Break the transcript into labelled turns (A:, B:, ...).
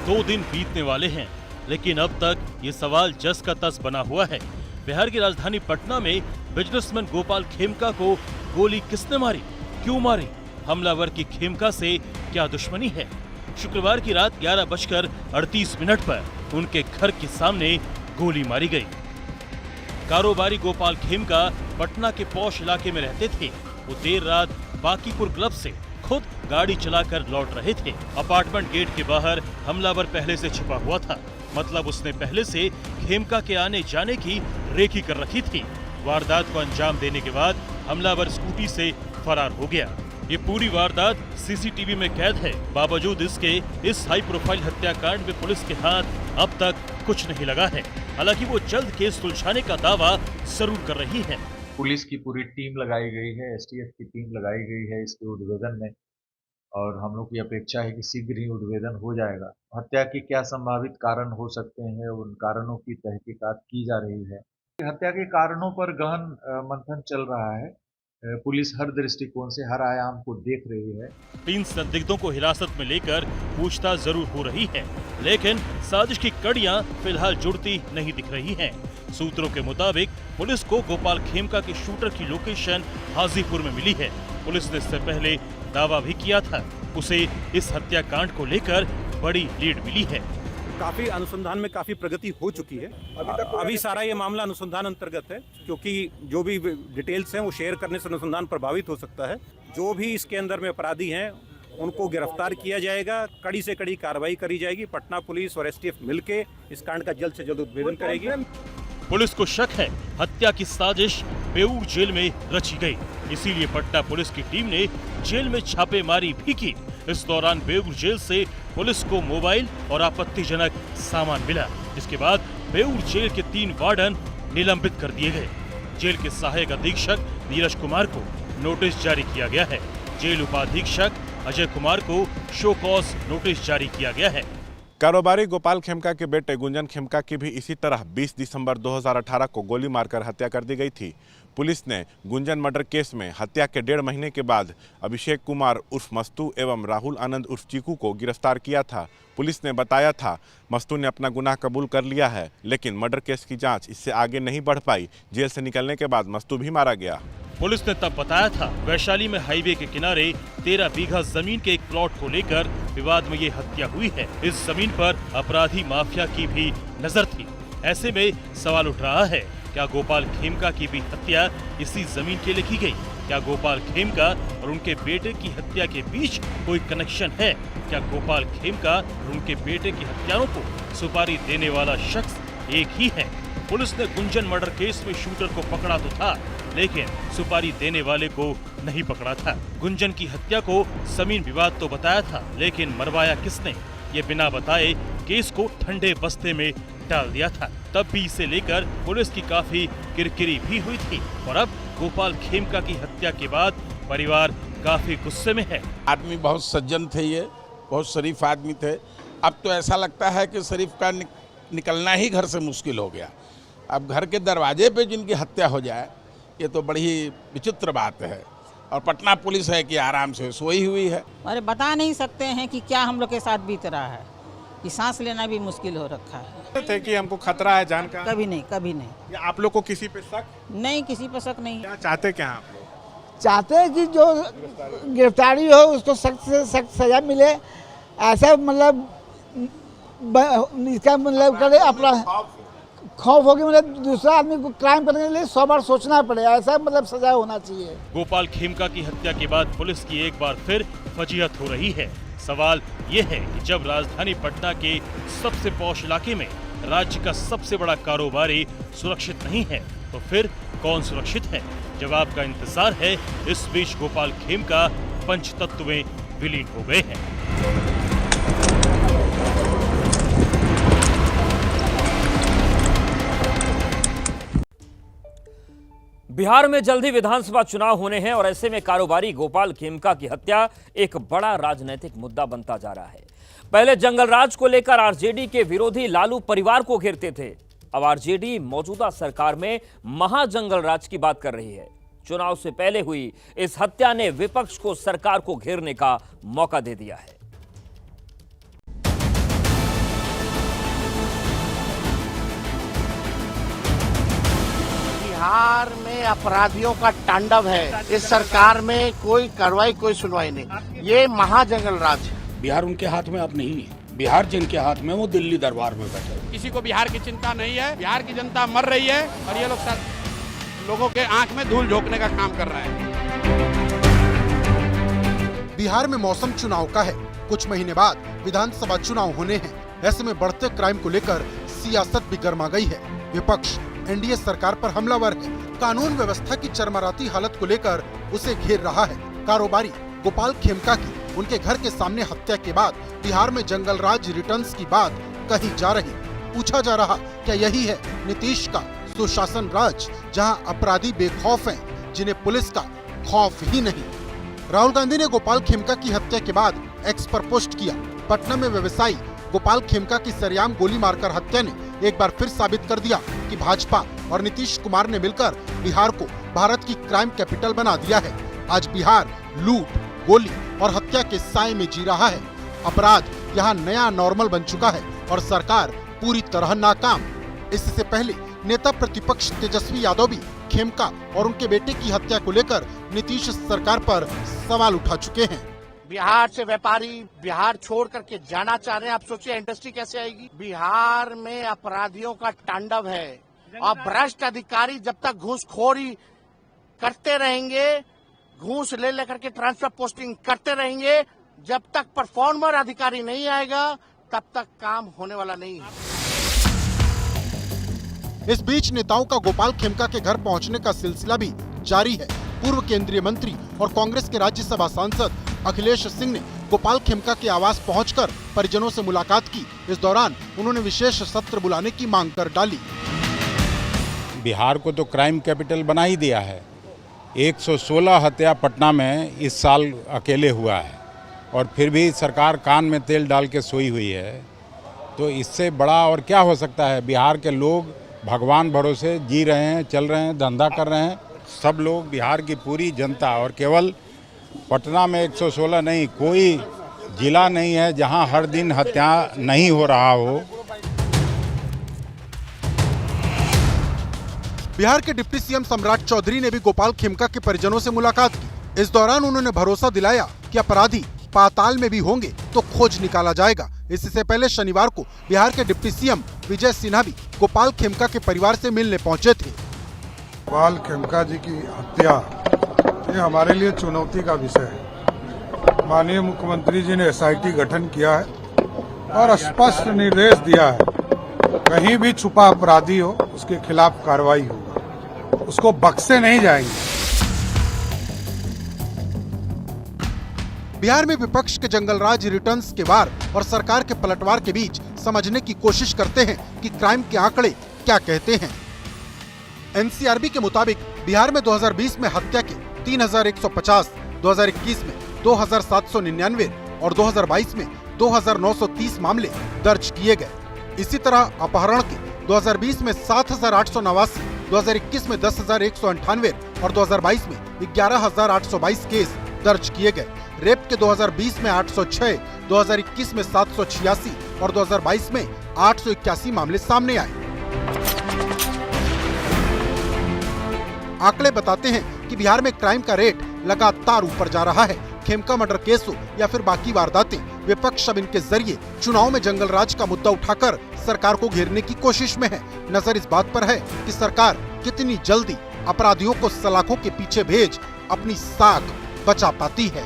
A: 2 दिन बीतने वाले हैं, लेकिन अब तक ये सवाल जस का तस बना हुआ है। बिहार की राजधानी पटना में बिजनेसमैन गोपाल खेमका को गोली किसने मारी, क्यों मारी, हमलावर की खेमका से क्या दुश्मनी है। शुक्रवार की रात 11:38 पर उनके घर के सामने गोली मारी गई। कारोबारी गोपाल खेमका पटना के पौष इलाके में रहते थे। वो देर रात बाकीपुर क्लब से खुद गाड़ी चलाकर लौट रहे थे। अपार्टमेंट गेट के बाहर हमलावर पहले से छिपा हुआ था, मतलब उसने पहले से खेमका के आने जाने की रेकी कर रखी थी। वारदात को अंजाम देने के बाद हमलावर स्कूटी से फरार हो गया। ये पूरी वारदात सीसीटीवी में कैद है। बावजूद इसके इस हाई प्रोफाइल हत्याकांड में पुलिस के हाथ अब तक कुछ नहीं लगा है। हालांकि वो जल्द केस सुलझाने का दावा जरूर कर रही है।
B: पुलिस की पूरी टीम लगाई गई है, एसटीएफ की टीम लगाई गई है इसके उद्भेदन में, और हम लोग की अपेक्षा है कि शीघ्र ही उद्भेदन हो जाएगा। हत्या के क्या संभावित कारण हो सकते हैं, उन कारणों की तहकीकात की जा रही है। हत्या के कारणों पर गहन मंथन चल रहा है। पुलिस हर दृष्टिकोण से, हर आयाम को देख रही है।
A: 3 संदिग्धों को हिरासत में लेकर पूछताछ जरूर हो रही है, लेकिन साजिश की कड़ियां फिलहाल जुड़ती नहीं दिख रही हैं। सूत्रों के मुताबिक पुलिस को गोपाल खेमका के शूटर की लोकेशन हाजीपुर में मिली है। पुलिस ने इससे पहले दावा भी किया था, उसे इस हत्याकांड को लेकर बड़ी लीड मिली है।
C: काफ़ी अनुसंधान में काफ़ी प्रगति हो चुकी है। अभी सारा ये मामला अनुसंधान अंतर्गत है, क्योंकि जो भी डिटेल्स हैं वो शेयर करने से अनुसंधान प्रभावित हो सकता है। जो भी इसके अंदर में अपराधी हैं उनको गिरफ्तार किया जाएगा, कड़ी से कड़ी कार्रवाई करी जाएगी। पटना पुलिस और एसटीएफ मिलके इस कांड का जल्द से जल्द उद्भेदन करेगी।
A: पुलिस को शक है हत्या की साजिश बेऊर जेल में रची गई, इसीलिए पटना पुलिस की टीम ने जेल में छापेमारी भी की। इस दौरान बेऊर जेल से पुलिस को मोबाइल और आपत्तिजनक सामान मिला, जिसके बाद बेऊर जेल के 3 वार्डन निलंबित कर दिए गए। जेल के सहायक अधीक्षक नीरज कुमार को नोटिस जारी किया गया है। जेल उपाधीक्षक अजय कुमार को शो कॉज नोटिस जारी किया गया है।
D: कारोबारी गोपाल खेमका के बेटे गुंजन खेमका की भी इसी तरह 20 दिसंबर 2018 को गोली मारकर हत्या कर दी गई थी। पुलिस ने गुंजन मर्डर केस में हत्या के 1.5 महीने के बाद अभिषेक कुमार उर्फ मस्तू एवं राहुल आनंद उर्फ चीकू को गिरफ्तार किया था। पुलिस ने बताया था मस्तू ने अपना गुनाह कबूल कर लिया है, लेकिन मर्डर केस की जांच इससे आगे नहीं बढ़ पाई। जेल से निकलने के बाद मस्तू भी मारा गया।
A: पुलिस ने तब बताया था वैशाली में हाईवे के किनारे 13 बीघा जमीन के एक प्लॉट को लेकर विवाद में ये हत्या हुई है। इस जमीन पर अपराधी माफिया की भी नजर थी। ऐसे में सवाल उठ रहा है, क्या गोपाल खेमका की भी हत्या इसी जमीन के लिए की गई? क्या गोपाल खेमका और उनके बेटे की हत्या के बीच कोई कनेक्शन है? क्या गोपाल खेमका और उनके बेटे की हत्याओं को सुपारी देने वाला शख्स एक ही है? पुलिस ने गुंजन मर्डर केस में शूटर को पकड़ा तो था, लेकिन सुपारी देने वाले को नहीं पकड़ा था। गुंजन की हत्या को जमीन विवाद तो बताया था, लेकिन मरवाया किसने, ये बिना बताए केस को ठंडे बस्ते में डाल दिया था। तब भी इसे लेकर पुलिस की काफी किरकिरी भी हुई थी, और अब गोपाल खेमका की हत्या के बाद परिवार काफी गुस्से में है।
E: आदमी बहुत सज्जन थे, ये बहुत शरीफ आदमी थे। अब तो ऐसा लगता है कि शरीफ का निकलना ही घर से मुश्किल हो गया। अब घर के दरवाजे पे जिनकी हत्या हो जाए, ये तो बड़ी विचित्र बात है। और पटना पुलिस है कि आराम से सोई हुई है।
F: अरे बता नहीं सकते हैं कि क्या हम लोग के साथ बीत रहा है, कि सांस लेना भी मुश्किल हो रखा है।
D: थे कि हमको खतरा है जान का?
F: कभी नहीं, कभी नहीं।
D: या आप लोग को किसी पे शक
F: नहीं, किसी पर शक नहीं।
D: क्या चाहते क्या आप लोग?
G: चाहते हैं कि जो गिरफ्तारी हो उसको सख्त से सख्त सजा मिले। ऐसा मतलब इसका मतलब करे अपना खौफ हो कि मतलब दूसरा आदमी को क्राइम करने के लिए 100 बार सोचना पड़े, ऐसा मतलब सजा होना चाहिए।
A: गोपाल खेमका की हत्या के बाद पुलिस की एक बार फिर फजीहत हो रही है। सवाल ये है कि जब राजधानी पटना के सबसे पौष इलाके में राज्य का सबसे बड़ा कारोबारी सुरक्षित नहीं है, तो फिर कौन सुरक्षित है? जवाब का इंतजार है। इस बीच गोपाल खेमका पंचतत्व में विलीन हो गए हैं।
H: बिहार में जल्द ही विधानसभा चुनाव होने हैं और ऐसे में कारोबारी गोपाल खेमका की हत्या एक बड़ा राजनीतिक मुद्दा बनता जा रहा है। पहले जंगल राज को लेकर आरजेडी के विरोधी लालू परिवार को घेरते थे, अब आरजेडी मौजूदा सरकार में महाजंगल राज की बात कर रही है। चुनाव से पहले हुई इस हत्या ने विपक्ष को सरकार को घेरने का मौका दे दिया है।
I: बिहार में अपराधियों का तांडव है। इस सरकार में कोई कार्रवाई, कोई सुनवाई नहीं। ये महाजंगल राज है।
J: बिहार उनके हाथ में अब नहीं है। बिहार जिनके हाथ में, वो दिल्ली दरबार में बैठे।
K: किसी को बिहार की चिंता नहीं है। बिहार की जनता मर रही है और ये लोग लोगों के आंख में धूल झोंकने का काम कर रहे हैं।
L: बिहार में मौसम चुनाव का है। कुछ महीने बाद विधानसभा चुनाव होने हैं। ऐसे में बढ़ते क्राइम को लेकर सियासत भी गर्मा गई है। विपक्ष एनडीए सरकार पर हमलावर है। कानून व्यवस्था की चरमराती हालत को लेकर उसे घेर रहा है। कारोबारी गोपाल खेमका की उनके घर के सामने हत्या के बाद बिहार में जंगल राज रिटर्न्स की बात कही जा रही। पूछा जा रहा, क्या यही है नीतीश का सुशासन राज, जहां अपराधी बेखौफ हैं, जिन्हें पुलिस का खौफ ही नहीं। राहुल गांधी ने गोपाल खेमका की हत्या के बाद एक्स पर पोस्ट किया। पटना में व्यवसायी गोपाल खेमका की सरेआम गोली मारकर हत्या ने एक बार फिर साबित कर दिया कि भाजपा और नीतीश कुमार ने मिलकर बिहार को भारत की क्राइम कैपिटल बना दिया है। आज बिहार लूट, गोली और हत्या के साए में जी रहा है। अपराध यहाँ नया नॉर्मल बन चुका है और सरकार पूरी तरह नाकाम। इससे पहले नेता प्रतिपक्ष तेजस्वी यादव भी खेमका और उनके बेटे की हत्या को लेकर नीतीश सरकार पर सवाल उठा चुके हैं।
I: बिहार से व्यापारी बिहार छोड़ करके जाना चाह रहे हैं। आप सोचिए इंडस्ट्री कैसे आएगी। बिहार में अपराधियों का तांडव है और भ्रष्ट अधिकारी जब तक घूसखोरी करते रहेंगे, घूस ले लेकर के ट्रांसफर पोस्टिंग करते रहेंगे, जब तक परफॉर्मर अधिकारी नहीं आएगा तब तक काम होने वाला नहीं है।
L: इस बीच नेताओं का गोपाल खेमका के घर पहुंचने का सिलसिला भी जारी है। पूर्व केंद्रीय मंत्री और कांग्रेस के राज्यसभा सांसद अखिलेश सिंह ने गोपाल खेमका के आवास पहुंचकर परिजनों से मुलाकात की। इस दौरान उन्होंने विशेष सत्र बुलाने की मांग कर डाली।
J: बिहार को तो क्राइम कैपिटल बना ही दिया है। 116 हत्या पटना में इस साल अकेले हुआ है और फिर भी सरकार कान में तेल डाल के सोई हुई है। तो इससे बड़ा और क्या हो सकता है। बिहार के लोग भगवान भरोसे जी रहे हैं, चल रहे हैं, धंधा कर रहे हैं। सब लोग, बिहार की पूरी जनता, और केवल पटना में 116 नहीं, कोई जिला नहीं है जहां हर दिन हत्या नहीं हो रहा हो।
L: बिहार के डिप्टी सीएम सम्राट चौधरी ने भी गोपाल खेमका के परिजनों से मुलाकात की। इस दौरान उन्होंने भरोसा दिलाया कि अपराधी पाताल में भी होंगे तो खोज निकाला जाएगा। इससे पहले शनिवार को बिहार के डिप्टी सीएम विजय सिन्हा भी गोपाल खेमका के परिवार से मिलने पहुंचे थे।
M: गोपाल खेमका जी की हत्या ये हमारे लिए चुनौती का विषय है। माननीय मुख्यमंत्री जी ने एसआईटी गठन किया है और स्पष्ट निर्देश दिया है, कहीं भी छुपा अपराधी हो उसके खिलाफ कार्रवाई होगा, उसको बख्शे नहीं जाएंगे।
L: बिहार में विपक्ष के जंगलराज रिटर्न्स के वार और सरकार के पलटवार के बीच समझने की कोशिश करते हैं कि क्राइम के आंकड़े क्या कहते हैं। एनसीआरबी के मुताबिक बिहार में 2020 में हत्या के 3150, 2021 में 2799 और 2022 में 2930 मामले दर्ज किए गए। इसी तरह अपहरण के 2020 में 7889, 2021 में 10,198 और 2022 में 11,822 केस दर्ज किए गए। रेप के 2020 में 806, 2021 में 786 और 2022 में 881 मामले सामने आए। आंकड़े बताते हैं कि बिहार में क्राइम का रेट लगातार ऊपर जा रहा है। खेमका मर्डर केस हो या फिर बाकी वारदातें, विपक्ष अब इनके जरिए चुनाव में जंगल राज का मुद्दा उठाकर सरकार को घेरने की कोशिश में है। नजर इस बात पर है कि सरकार कितनी जल्दी अपराधियों को सलाखों के पीछे भेज अपनी साख बचा पाती है।